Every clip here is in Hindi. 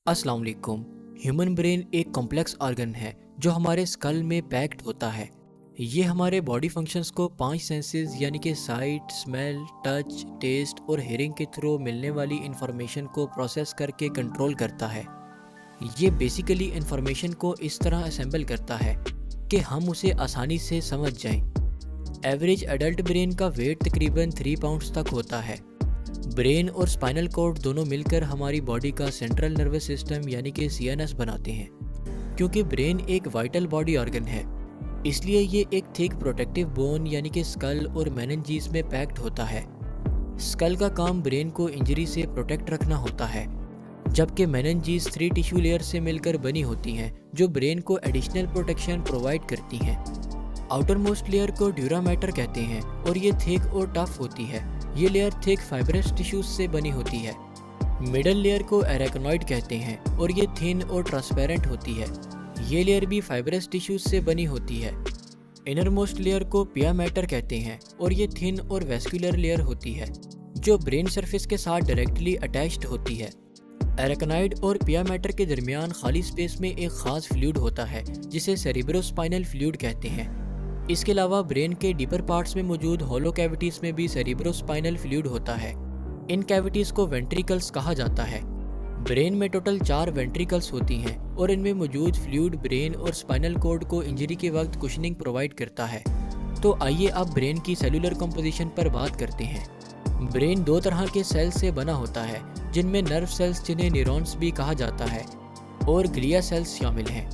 अस्सलाम वालेकुम। ह्यूमन ब्रेन एक कॉम्प्लेक्स ऑर्गन है जो हमारे स्कल में पैक्ड होता है। ये हमारे बॉडी फंक्शंस को 5 सेंसेस यानी कि साइट, स्मेल, टच, टेस्ट और हेयरिंग के थ्रू मिलने वाली इंफॉर्मेशन को प्रोसेस करके कंट्रोल करता है। ये बेसिकली इंफॉर्मेशन को इस तरह असेंबल करता है कि हम उसे आसानी से समझ जाएं। एवरेज एडल्ट ब्रेन का वेट तकरीबन 3 पाउंड्स तक होता है। ब्रेन और स्पाइनल कॉर्ड दोनों मिलकर हमारी बॉडी का सेंट्रल नर्वस सिस्टम यानी कि सीएनएस बनाते हैं। क्योंकि ब्रेन एक वाइटल बॉडी ऑर्गन है, इसलिए ये एक थिक प्रोटेक्टिव बोन यानी कि स्कल और मेनिंजेस में पैक्ड होता है। स्कल का काम ब्रेन को इंजरी से प्रोटेक्ट रखना होता है, जबकि मेनिंजेस 3 टिश्यू लेयर से मिलकर बनी होती हैं जो ब्रेन को एडिशनल प्रोटेक्शन प्रोवाइड करती हैं। आउटर मोस्ट लेयर को ड्यूरा मैटर कहते हैं और ये थिक और टफ होती है। ये लेयर थिक फाइब्रस टिश्यूज से बनी होती है। मिडल लेयर को एराकनॉइड कहते हैं और ये थिन और ट्रांसपेरेंट होती है। ये लेयर भी फाइब्रस टिश्यूज से बनी होती है। इनर मोस्ट लेयर को पिया मैटर कहते हैं और ये थिन और वेस्कुलर लेयर होती है जो ब्रेन सरफेस के साथ डायरेक्टली अटैच्ड होती है। एराकनॉइड और पिया मैटर के दरमियान खाली स्पेस में एक खास फ्लूइड होता है जिसे सेरिब्रोस्पाइनल फ्लूइड कहते हैं। इसके अलावा ब्रेन के डीपर पार्ट्स में मौजूद होलो कैविटीज में भी सेरिब्रोस्पाइनल फ्लूइड होता है। इन कैविटीज को वेंट्रिकल्स कहा जाता है। ब्रेन में टोटल 4 वेंट्रिकल्स होती हैं और इनमें मौजूद फ्लूइड ब्रेन और स्पाइनल कॉर्ड को इंजरी के वक्त कुशनिंग प्रोवाइड करता है। तो आइए अब ब्रेन की सेलुलर कंपोजिशन पर बात करते हैं। ब्रेन 2 तरह के सेल्स से बना होता है, जिनमें नर्व सेल्स जिन्हें न्यूरॉन्स भी कहा जाता है और ग्लिया सेल्स शामिल हैं।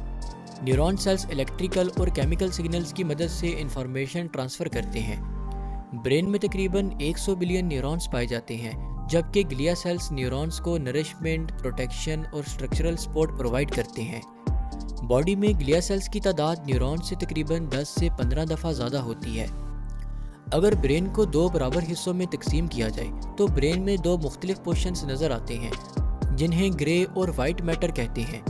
न्यूरॉन सेल्स इलेक्ट्रिकल और केमिकल सिग्नल्स की मदद से इंफॉर्मेशन ट्रांसफ़र करते हैं। ब्रेन में तकरीबन 100 बिलियन न्यूरॉन्स पाए जाते हैं, जबकि ग्लिया सेल्स न्यूरॉन्स को नरिशमेंट, प्रोटेक्शन और स्ट्रक्चरल सपोर्ट प्रोवाइड करते हैं। बॉडी में ग्लिया सेल्स की तादाद न्यूरॉन से तकरीबन 10 से 15 दफ़ा ज़्यादा होती है। अगर ब्रेन को 2 बराबर हिस्सों में तकसीम किया जाए तो ब्रेन में 2 मुख्तलिफ पोर्शंस नज़र आते हैं, जिन्हें ग्रे और वाइट मैटर कहते हैं।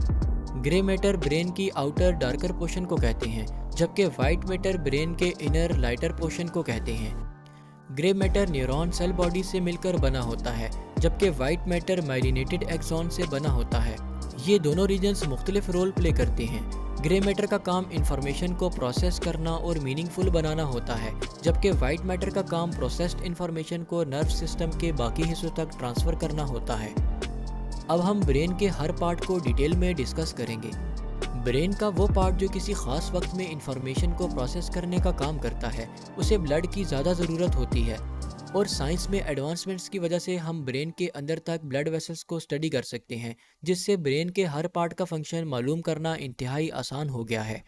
ग्रे मैटर ब्रेन की आउटर डार्कर पोर्शन को कहते हैं, जबकि वाइट मैटर ब्रेन के इनर लाइटर पोर्शन को कहते हैं। Grey matter neuron cell body से मिलकर बना होता है, जबकि वाइट मैटर माइलिनेटेड एक्सॉन से बना होता है। ये दोनों रीजन्स मुख्तलिफ रोल प्ले करते हैं। ग्रे मैटर का काम इंफॉर्मेशन को प्रोसेस करना और मीनिंगफुल बनाना होता है, जबकि वाइट मैटर का काम प्रोसेस्ड इंफॉर्मेशन को नर्व सिस्टम के बाकी हिस्सों तक ट्रांसफ़र करना होता है। अब हम ब्रेन के हर पार्ट को डिटेल में डिस्कस करेंगे। ब्रेन का वो पार्ट जो किसी खास वक्त में इंफॉर्मेशन को प्रोसेस करने का काम करता है, उसे ब्लड की ज़्यादा ज़रूरत होती है, और साइंस में एडवांसमेंट्स की वजह से हम ब्रेन के अंदर तक ब्लड वेसल्स को स्टडी कर सकते हैं, जिससे ब्रेन के हर पार्ट का फंक्शन मालूम करना इंतहाई आसान हो गया है।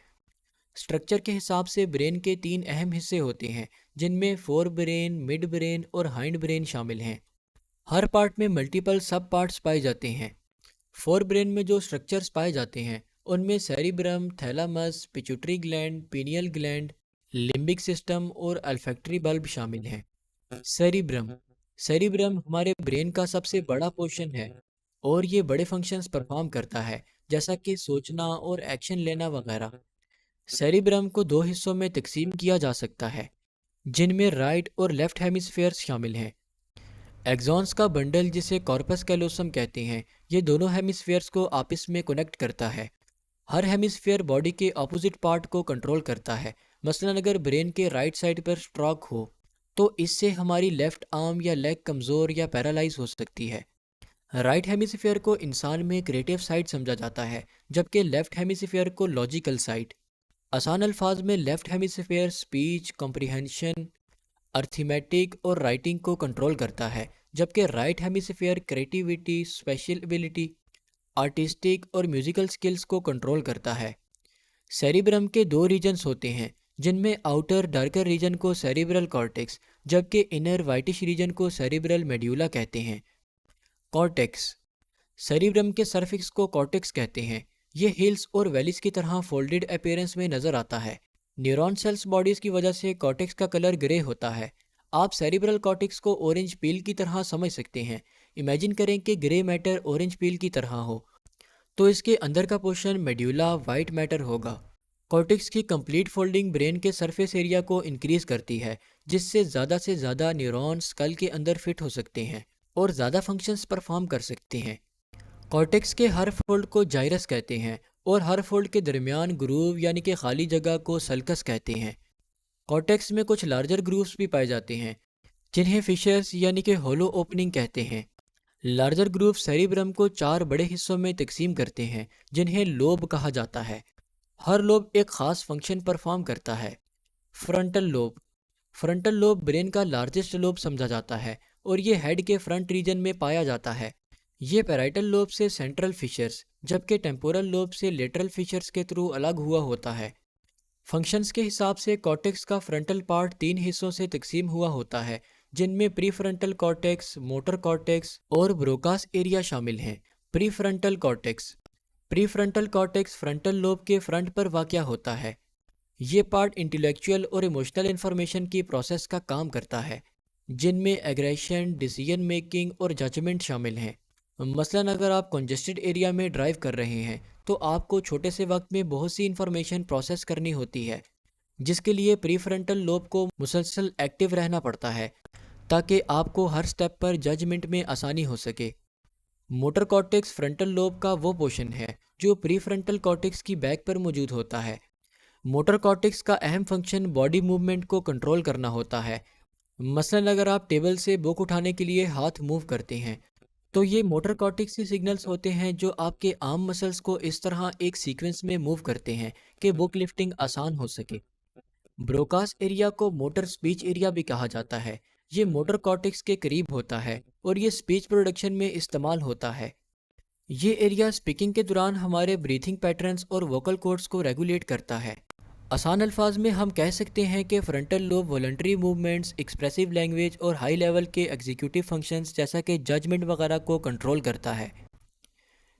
स्ट्रक्चर के हिसाब से ब्रेन के 3 अहम हिस्से होते हैं, जिनमें फोर ब्रेन, मिड ब्रेन और हाइंड ब्रेन शामिल हैं। हर पार्ट में मल्टीपल सब पार्ट्स पाए जाते हैं। फोर ब्रेन में जो स्ट्रक्चर्स पाए जाते हैं उनमें cerebrum, thalamus, pituitary gland, pineal gland, limbic system और अल्फैक्टरी बल्ब शामिल हैं। सेरिब्रम सेरिब्रम हमारे ब्रेन का सबसे बड़ा पोर्शन है और ये बड़े फंक्शंस परफॉर्म करता है, जैसा कि सोचना और एक्शन लेना वगैरह। सेरिब्रम को 2 हिस्सों में तकसीम किया जा सकता है, जिनमें राइट और लेफ्ट हेमिस्फेयर्स शामिल हैं। एक्सॉन्स का बंडल, जिसे कॉर्पस कैलोसम कहते हैं, ये दोनों हेमिस्फेयर्स को आपस में कनेक्ट करता है। हर हेमिस्फेयर बॉडी के ऑपोजिट पार्ट को कंट्रोल करता है। मसलन अगर ब्रेन के राइट साइड पर स्ट्रोक हो तो इससे हमारी लेफ्ट आर्म या लेग कमज़ोर या पैरालाइज हो सकती है। राइट हेमिस्फेयर को इंसान में क्रिएटिव साइड समझा जाता है, जबकि लेफ्ट हेमिस्फेयर को लॉजिकल साइड। आसान अल्फाज में left hemisphere speech, comprehension, arithmetic और राइटिंग को कंट्रोल करता है, जबकि right hemisphere creativity, special ability, artistic और म्यूजिकल स्किल्स को कंट्रोल करता है। सेरिब्रम के 2 रीजन्स होते हैं, जिनमें आउटर डार्कर रीजन को सेरिब्रल कॉर्टेक्स, जबकि इनर वाइटिश रीजन को सेरिब्रल मेड्यूला कहते हैं। कॉर्टेक्स सेरिब्रम के सरफेस को कॉर्टेक्स कहते हैं। ये हिल्स और वैलीज की तरह फोल्डेड अपीयरेंस में नजर आता है। न्यूरॉन सेल्स बॉडीज की वजह से कॉर्टेक्स का कलर ग्रे होता है। आप सेरिब्रल कॉर्टेक्स को ऑरेंज पील की तरह समझ सकते हैं। इमेजिन करें कि ग्रे मैटर ऑरेंज पील की तरह हो, तो इसके अंदर का पोर्शन मेड्यूला वाइट मैटर होगा। कॉर्टेक्स की कंप्लीट फोल्डिंग ब्रेन के सरफेस एरिया को इंक्रीज करती है, जिससे से ज़्यादा न्यूरॉन्स स्कल के अंदर फिट हो सकते हैं और ज़्यादा फंक्शंस परफॉर्म कर सकते हैं। कॉर्टेक्स के हर फोल्ड को जाइरस कहते हैं और हर फोल्ड के दरमियान ग्रूव यानी कि खाली जगह को सल्कस कहते हैं। कॉर्टेक्स में कुछ लार्जर ग्रूव्स भी पाए जाते हैं जिन्हें फिशर्स यानी कि होलो ओपनिंग कहते हैं। लार्जर ग्रूव सेरिब्रम को 4 बड़े हिस्सों में तकसीम करते हैं जिन्हें लोब कहा जाता है। हर लोब एक खास फंक्शन परफॉर्म करता है। Frontal lobe. Frontal lobe brain का लार्जेस्ट लोब समझा जाता है और ये हेड के फ्रंट रीजन में पाया जाता है। ये पैराइटल लोब से सेंट्रल फिशर्स जबकि टेम्पोरल लोब से लेटरल फिशर्स के थ्रू अलग हुआ होता है। फंक्शंस के हिसाब से कॉर्टेक्स का फ्रंटल पार्ट 3 हिस्सों से तकसीम हुआ होता है जिनमें प्रीफ्रंटल कॉर्टेक्स, मोटर कॉर्टेक्स और ब्रोकास एरिया शामिल हैं। Prefrontal cortex. Prefrontal cortex frontal lobe के फ्रंट पर वाक़या होता है। ये पार्ट इंटेलेक्चुअल और इमोशनल इंफॉर्मेशन की प्रोसेस का काम करता है जिनमें एग्रेशन, डिसीजन मेकिंग और जजमेंट शामिल हैं। मसलन अगर आप कंजेस्टेड एरिया में ड्राइव कर रहे हैं तो आपको छोटे से वक्त में बहुत सी इंफॉर्मेशन प्रोसेस करनी होती है जिसके लिए प्रीफ्रंटल लोब को मुसलसल एक्टिव रहना पड़ता है ताकि आपको हर स्टेप पर जजमेंट में आसानी हो सके। मोटर कॉर्टेक्स फ्रंटल लोब का वो पोर्शन है जो प्रीफ्रंटल कॉर्टेक्स की बैक पर मौजूद होता है। मोटर कॉर्टेक्स का अहम फंक्शन बॉडी मूवमेंट को कंट्रोल करना होता है। मसलन अगर आप टेबल से बुक उठाने के लिए हाथ मूव करते हैं तो ये मोटर कॉर्टेक्स के सिग्नल्स होते हैं जो आपके आर्म मसल्स को इस तरह एक सीक्वेंस में मूव करते हैं कि बुक लिफ्टिंग आसान हो सके। ब्रोकास एरिया को मोटर स्पीच एरिया भी कहा जाता है। ये मोटर कॉर्टेक्स के करीब होता है और ये स्पीच प्रोडक्शन में इस्तेमाल होता है। ये एरिया स्पीकिंग के दौरान हमारे ब्रीथिंग पैटर्न्स और वोकल कॉर्ड्स को रेगुलेट करता है। आसान अल्फाज में हम कह सकते हैं कि frontal lobe voluntary movements, expressive language और हाई लेवल के एग्जीक्यूटिव फंक्शंस जैसा कि जजमेंट वगैरह को कंट्रोल करता है।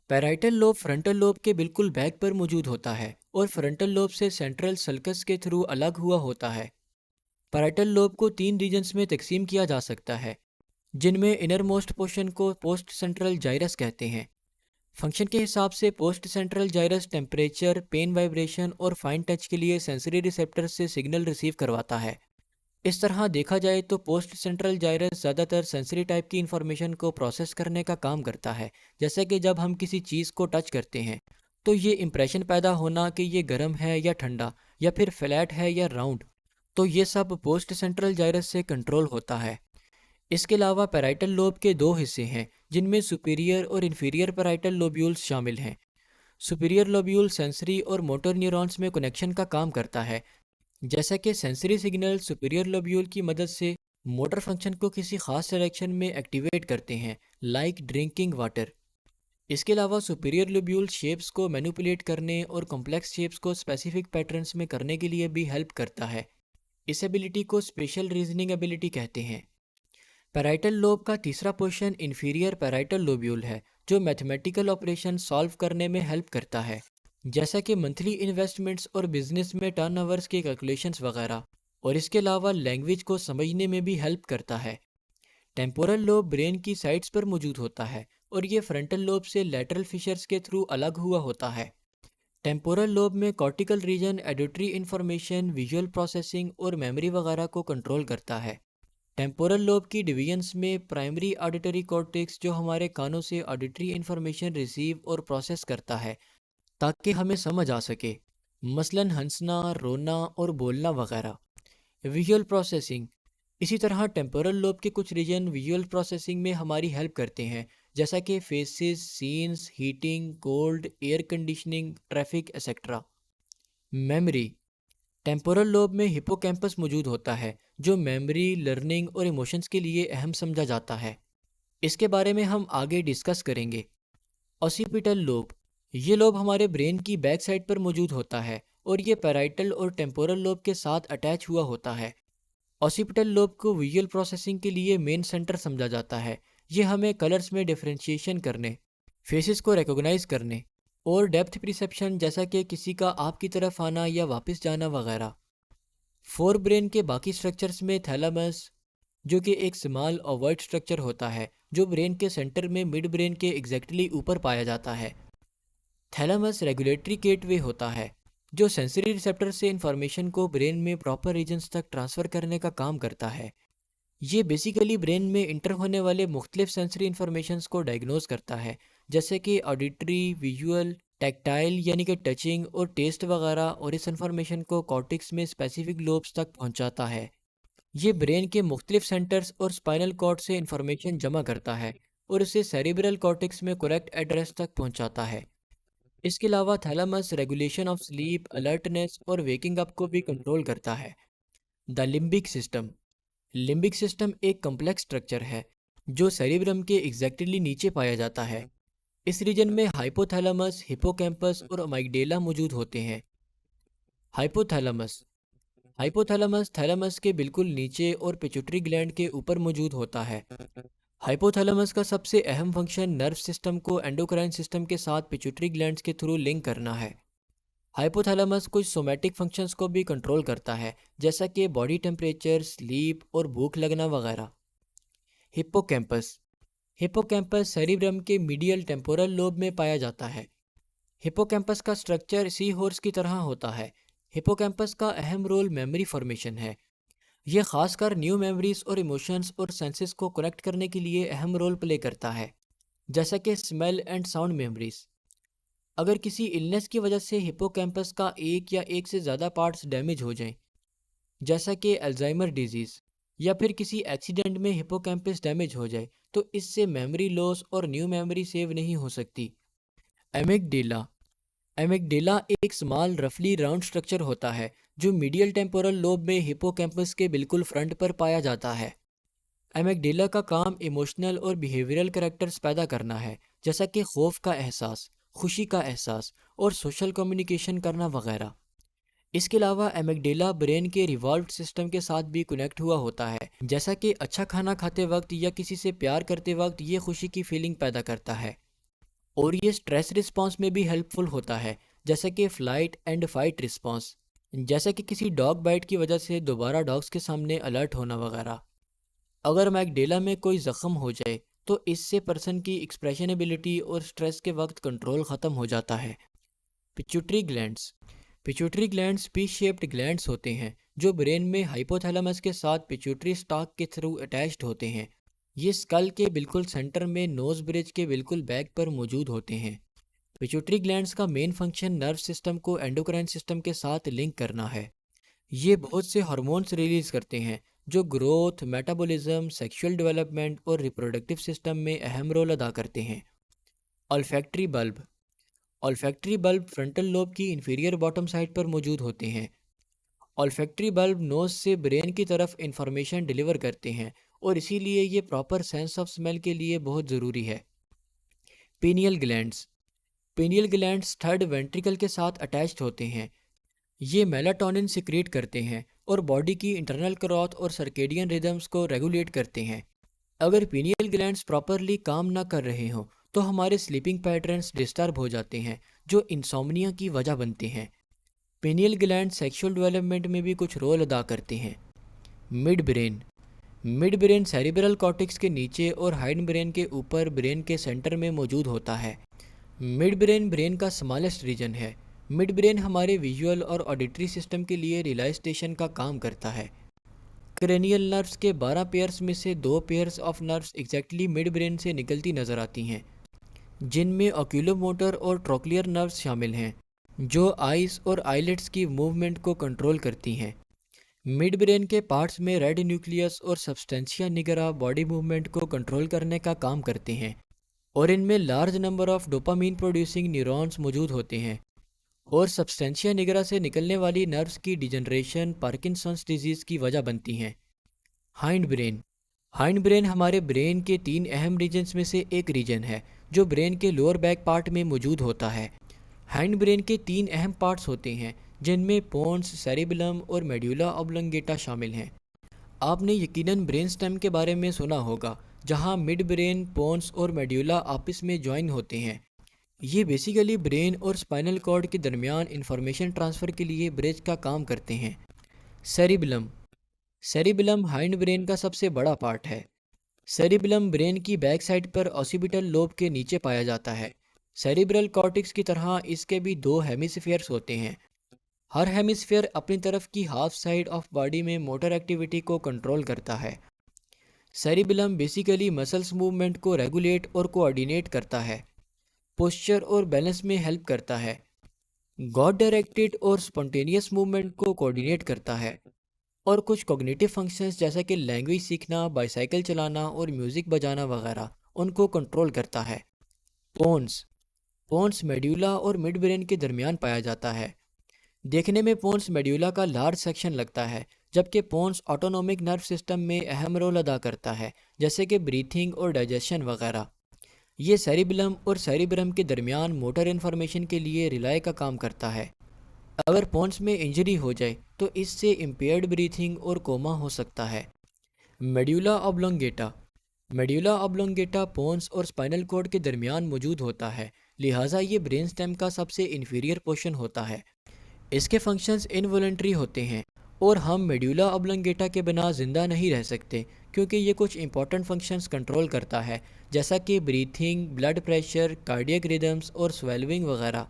पैराइटल लोब फ्रंटल लोब के बिल्कुल बैक पर मौजूद होता है और फ्रंटल लोब से सेंट्रल सल्कस के थ्रू अलग हुआ होता है। पैराइटल लोब को 3 रीजन्स में तकसीम किया जा सकता है जिनमें इनर मोस्ट पोर्शन को पोस्ट सेंट्रल जाइरस कहते हैं। फंक्शन के हिसाब से post central gyrus temperature, pain, vibration और फाइन टच के लिए सेंसरी रिसेप्टर से सिग्नल रिसीव करवाता है। इस तरह देखा जाए तो पोस्ट सेंट्रल जाइरस ज़्यादातर सेंसरी टाइप की इंफॉर्मेशन को प्रोसेस करने का काम करता है, जैसे कि जब हम किसी चीज़ को टच करते हैं तो ये इंप्रेशन पैदा होना कि ये गर्म है या ठंडा या फिर फ्लैट है या राउंड, तो ये सब पोस्ट सेंट्रल जाइरस से कंट्रोल होता है। इसके अलावा पैराइटल लोब के 2 हिस्से हैं जिनमें सुपीरियर और इन्फीरियर पैराइटल लोब्यूल्स शामिल हैं। सुपीरियर लोब्यूल सेंसरी और मोटर न्यूरॉन्स में कनेक्शन का काम करता है, जैसा कि सेंसरी सिग्नल सुपीरियर लोब्यूल की मदद से मोटर फंक्शन को किसी खास डायरेक्शन में एक्टिवेट करते हैं, लाइक ड्रिंकिंग वाटर। इसके अलावा सुपीरियर लोब्यूल शेप्स को मैनिपुलेट करने और कॉम्प्लेक्स शेप्स को स्पेसिफिक पैटर्न्स में करने के लिए भी हेल्प करता है। इस एबिलिटी को स्पेशल रीजनिंग एबिलिटी कहते हैं। पैराइटल लोब का तीसरा पोर्शन इन्फीरियर पैराइटल लोब्यूल है जो मैथमेटिकल ऑपरेशन सॉल्व करने में हेल्प करता है, जैसा कि मंथली इन्वेस्टमेंट्स और बिजनेस में टर्नओवर्स के कैलकुलेशंस वगैरह, और इसके अलावा लैंग्वेज को समझने में भी हेल्प करता है। टेम्पोरल लोब ब्रेन की साइड्स पर मौजूद होता है और ये फ्रंटल लोब से लैटरल फिशर्स के थ्रू अलग हुआ होता है। टेम्पोरल लोब में cortical region auditory information, visual processing और मेमोरी वगैरह को कंट्रोल करता है। टेम्पोरल लोब की डिवीजन्स में प्राइमरी ऑडिटरी कॉर्टेक्स जो हमारे कानों से ऑडिटरी इंफॉर्मेशन रिसीव और प्रोसेस करता है ताकि हमें समझ आ सके, मसलन हंसना, रोना और बोलना वगैरह। Visual processing. इसी तरह टेम्पोरल लोब के कुछ रीजन विजुअल प्रोसेसिंग में हमारी हेल्प करते हैं, जैसा कि faces, scenes, heating, cold, air conditioning, traffic etcetera. Memory. Temporal lobe में हिप्पोकैम्पस मौजूद होता है जो मेमोरी, लर्निंग और इमोशंस के लिए अहम समझा जाता है। इसके बारे में हम आगे डिस्कस करेंगे। Occipital lobe. ये लोब हमारे ब्रेन की बैक साइड पर मौजूद होता है और ये पैराइटल और टेम्पोरल लोब के साथ अटैच हुआ होता है। ऑसिपिटल लोब को विजुअल प्रोसेसिंग के लिए मेन सेंटर समझा जाता है। ये हमें कलर्स में डिफ्रेंशिएशन करने, फेसेस को रिकॉग्नाइज करने और डेप्थ परसेप्शन जैसा कि किसी का आपकी तरफ आना या वापस जाना वगैरह। फोर ब्रेन के बाकी स्ट्रक्चर्स में थैलेमस, जो कि एक स्मॉल ओवर्ट स्ट्रक्चर होता है जो ब्रेन के सेंटर में मिड ब्रेन के एग्जैक्टली ऊपर पाया जाता है। थैलेमस रेगुलेटरी गेटवे होता है जो सेंसरी रिसेप्टर से इंफॉर्मेशन को ब्रेन में प्रॉपर रीजन्स तक ट्रांसफ़र करने का काम करता है। ये बेसिकली ब्रेन में इंटर होने वाले मुख्तलिफ सेंसरी इंफॉर्मेशंस को डायग्नोज करता है, जैसे कि ऑडिटरी, विजुअल, टैक्टाइल यानी कि टचिंग और टेस्ट वगैरह, और इस इंफॉर्मेशन को कॉर्टेक्स में स्पेसिफिक लोब्स तक पहुंचाता है। ये ब्रेन के मुख्तलिफ सेंटर्स और स्पाइनल कॉर्ड से इंफॉर्मेशन जमा करता है और उसे सेरिब्रल कॉर्टेक्स में करेक्ट एड्रेस तक पहुंचाता है। इसके अलावा thalamus regulation of sleep, alertness और वेकिंग अप को भी कंट्रोल करता है। The limbic system. Limbic system एक कॉम्प्लेक्स स्ट्रक्चर है जो सेरिब्रम के एग्जैक्टली नीचे पाया जाता है। इस रीजन में हाइपोथैलेमस, हिपोकैम्पस और अमाइगडेला मौजूद होते हैं। हाइपोथैलेमस। हाइपोथैलेमस थैलेमस के बिल्कुल नीचे और पिट्यूटरी ग्लैंड के ऊपर मौजूद होता है। हाइपोथैलेमस का सबसे अहम फंक्शन नर्व सिस्टम को एंडोक्राइन सिस्टम के साथ पिट्यूटरी ग्लैंड्स के थ्रू लिंक करना है। हाइपोथैलेमस कुछ सोमैटिक फंक्शंस को भी कंट्रोल करता है, जैसा कि बॉडी टेम्परेचर, स्लीप और भूख लगना वगैरह। हिप्पोकैम्पस। हिप्पोकैम्पस सेरिब्रम के मीडियल टेम्पोरल लोब में पाया जाता है। हिप्पोकैम्पस का स्ट्रक्चर सी हॉर्स की तरह होता है। हिप्पोकैम्पस का अहम रोल मेमोरी फॉर्मेशन है। यह खासकर न्यू मेमोरीज और इमोशंस और सेंसेस को कनेक्ट करने के लिए अहम रोल प्ले करता है, जैसा कि स्मेल एंड साउंड मेमोरीज। अगर किसी इलनेस की वजह से हिप्पोकैम्पस का एक या एक से ज़्यादा पार्ट्स डैमेज हो जाएं, जैसा कि अल्जाइमर डिजीज़, या फिर किसी एक्सीडेंट में हिप्पोकैम्पस डैमेज हो जाए, तो इससे मेमोरी लॉस और न्यू मेमोरी सेव नहीं हो सकती। एमिगडेला। एमिगडेला एक स्मॉल रफली राउंड स्ट्रक्चर होता है जो मीडियल टेम्पोरल लोब में हिप्पोकैम्पस के बिल्कुल फ्रंट पर पाया जाता है। एमिगडेला का काम इमोशनल और बिहेवियरल कैरेक्टर्स पैदा करना है, जैसा कि खौफ का एहसास, खुशी का एहसास और सोशल कम्युनिकेशन करना वगैरह। इसके अलावा एमिगडेला ब्रेन के रिवॉल्व सिस्टम के साथ भी कनेक्ट हुआ होता है, जैसा कि अच्छा खाना खाते वक्त या किसी से प्यार करते वक्त ये खुशी की फीलिंग पैदा करता है। और ये स्ट्रेस रिस्पांस में भी हेल्पफुल होता है, जैसे कि फ्लाइट एंड फाइट रिस्पांस, जैसे कि किसी डॉग बाइट की वजह से दोबारा डॉग्स के सामने अलर्ट होना वगैरह। अगर मैगडेला में कोई ज़ख्म हो जाए तो इससे पर्सन की एक्सप्रेशनेबिलिटी और स्ट्रेस के वक्त कंट्रोल ख़त्म हो जाता है। Pituitary glands. Pituitary glands P shaped glands होते हैं जो ब्रेन में हाइपोथैलेमस के साथ पिट्यूटरी स्टॉक के थ्रू अटैच्ड होते हैं। ये स्कल के बिल्कुल सेंटर में नोज ब्रिज के बिल्कुल बैक पर मौजूद होते हैं। पिट्यूटरी ग्लैंड्स का मेन फंक्शन नर्व सिस्टम को एंडोक्राइन सिस्टम के साथ लिंक करना है। ये बहुत से हार्मोन्स रिलीज करते हैं जो ग्रोथ, मेटाबॉलिज्म, सेक्सुअल डेवलपमेंट और रिप्रोडक्टिव सिस्टम में अहम रोल अदा करते हैं। Olfactory bulb. Olfactory bulb frontal lobe की इंफीरियर बॉटम साइड पर मौजूद होते हैं। ऑल्फैक्टरी बल्ब नोज से ब्रेन की तरफ इंफॉर्मेशन डिलीवर करते हैं और इसीलिए ये प्रॉपर सेंस ऑफ स्मेल के लिए बहुत ज़रूरी है। Pineal glands. Pineal glands third ventricle के साथ अटैच्ड होते हैं। ये मेलाटोनिन सिक्रीट करते हैं और बॉडी की इंटरनल ग्रोथ और सर्केडियन रिदम्स को रेगुलेट करते हैं। अगर पीनियल ग्लैंड्स प्रॉपरली काम ना कर रहे हों तो हमारे स्लीपिंग पैटर्न्स डिस्टर्ब हो जाते हैं, जो इंसोम्निया की वजह बनते हैं। पीनियल ग्लैंड सेक्सुअल डेवलपमेंट में भी कुछ रोल अदा करते हैं। Mid brain. Mid brain cerebral cortex के नीचे और हाइंड ब्रेन के ऊपर ब्रेन के सेंटर में मौजूद होता है। मिड ब्रेन ब्रेन का स्मॉलेस्ट रीजन है। मिड ब्रेन हमारे विजुअल और ऑडिटरी सिस्टम के लिए रिलाई स्टेशन का काम करता है। क्रेनियल नर्व्स के 12 पेयर्स में से 2 pairs of nerves exactly mid brain से निकलती नजर आती हैं, जिनमें ऑक्यूलोमोटर और ट्रोक्लियर नर्व्स शामिल हैं जो आइज और आईलिड्स की मूवमेंट को कंट्रोल करती हैं। मिड ब्रेन के पार्ट्स में रेड न्यूक्लियस और सब्सटेंशिया निगरा बॉडी मूवमेंट को कंट्रोल करने का काम करते हैं और इनमें large number of dopamine producing neurons मौजूद होते हैं। और सब्सटेंशिया निगरा से निकलने वाली नर्व्स की डिजनरेशन पार्किंसंस डिजीज़ की वजह बनती हैं। Hind brain. हाइंड ब्रेन हमारे ब्रेन के 3 अहम रीजन्स में से एक रीजन है जो ब्रेन के लोअर बैक पार्ट में मौजूद होता है। हाइंड ब्रेन के 3 अहम पार्ट्स होते हैं जिनमें पोन्स, सेरिबेलम और मेड्यूला ऑब्लोंगेटा शामिल हैं। आपने यकीनन ब्रेन स्टेम के बारे में सुना होगा, जहां मिड ब्रेन, पोन्स और मेड्यूला आपस में ज्वाइन होते हैं। ये बेसिकली ब्रेन और स्पाइनल कॉर्ड के दरमियान इंफॉर्मेशन ट्रांसफ़र के लिए ब्रिज का काम करते हैं। सेरिबेलम। सेरिबेलम हाइंड ब्रेन का सबसे बड़ा पार्ट है। सेरिबेलम ब्रेन की बैक साइड पर ऑसिपिटल लोब के नीचे पाया जाता है। सेरिब्रल कॉर्टेक्स की तरह इसके भी 2 हेमिस्फीयर्स होते हैं। हर हेमिस्फीयर अपनी तरफ की हाफ साइड ऑफ बॉडी में मोटर एक्टिविटी को कंट्रोल करता है। सेरिबेलम बेसिकली मसल्स मूवमेंट को रेगुलेट और कोऑर्डिनेट करता है। पोस्चर और बैलेंस में हेल्प करता है। गॉड डायरेक्टेड और स्पॉन्टेनियस मूवमेंट को कोऑर्डिनेट करता है। और कुछ कॉग्निटिव फंक्शंस जैसा कि लैंग्वेज सीखना, बाइसाइकिल चलाना और म्यूज़िक बजाना वगैरह उनको कंट्रोल करता है। पोन्स पोन्स मेड्यूला और मिड ब्रेन के दरमियान पाया जाता है। देखने में पोन्स मेड्यूला का लार्ज सेक्शन लगता है, जबकि पोन्स ऑटोनोमिक नर्व सिस्टम में अहम रोल अदा करता है, जैसे कि ब्रीथिंग और डाइजेशन वगैरह। ये सेरिबेलम और सेरिब्रम के दरमियान मोटर इन्फॉर्मेशन के लिए रिलाय का काम करता है। अगर पोन्स में इंजरी हो जाए तो इससे इम्पेयर्ड ब्रीथिंग और कोमा हो सकता है। Medulla oblongata medulla oblongata pons और स्पाइनल कॉर्ड के दरमियान मौजूद होता है, लिहाजा ये ब्रेन स्टेम का सबसे इन्फीरियर पोर्शन होता है। इसके फंक्शंस इनवॉलंटरी होते हैं और हम मेड्यूला ऑब्लोंगेटा के बिना ज़िंदा नहीं रह सकते, क्योंकि ये कुछ इंपॉर्टेंट फंक्शंस कंट्रोल करता है, जैसा कि breathing, blood pressure, cardiac rhythms और स्वेलविंग वगैरह।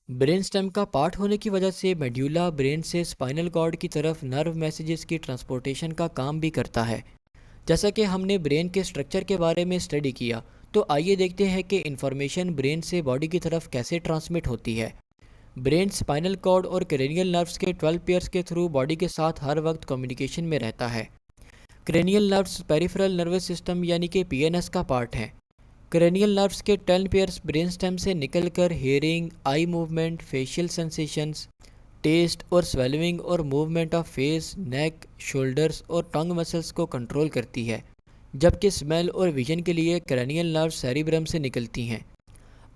ब्रेन स्टेम का पार्ट होने की वजह से मेड्यूला ब्रेन से स्पाइनल कॉर्ड की तरफ नर्व मैसेजेस की ट्रांसपोर्टेशन का काम भी करता है। जैसा कि हमने ब्रेन के स्ट्रक्चर के बारे में स्टडी किया, तो आइए देखते हैं कि इंफॉर्मेशन ब्रेन से बॉडी की तरफ कैसे ट्रांसमिट होती है। ब्रेन स्पाइनल कॉर्ड और क्रेनियल नर्व्स के 12 पेयर्स के थ्रू बॉडी के साथ हर वक्त कम्युनिकेशन में रहता है। Cranial nerves peripheral nervous system यानी कि पीएनएस का पार्ट हैं। क्रेनियल नर्व्स के 10 पेयर्स ब्रेन स्टेम से निकलकर hearing, eye movement, facial sensations, taste और स्वेलविंग और movement of face, neck, shoulders और टंग मसल्स को कंट्रोल करती है, जबकि स्मेल और विजन के लिए क्रेनियल नर्व्स सेरिब्रम से निकलती हैं।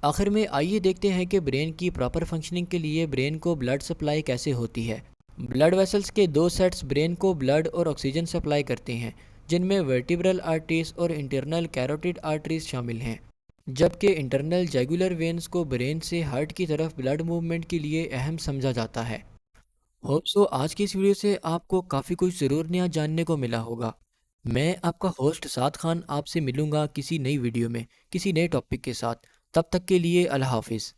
आखिर में आइए देखते हैं कि ब्रेन की प्रॉपर फंक्शनिंग के लिए ब्रेन को ब्लड सप्लाई कैसे होती है। ब्लड वेसल्स के दो सेट्स ब्रेन को ब्लड और ऑक्सीजन सप्लाई करते हैं, जिनमें वर्टिब्रल आर्टरीज और इंटरनल कैरोटिड आर्टरीज शामिल हैं, जबकि इंटरनल जैगुलर वेन्स को ब्रेन से हार्ट की तरफ ब्लड मूवमेंट के लिए अहम समझा जाता है। होप सो आज की इस वीडियो से आपको काफ़ी कुछ ज़रूर नया जानने को मिला होगा। मैं आपका होस्ट साद खान आपसे मिलूंगा किसी नई वीडियो में किसी नए टॉपिक के साथ। तब तक के लिए अल्लाह हाफिज़।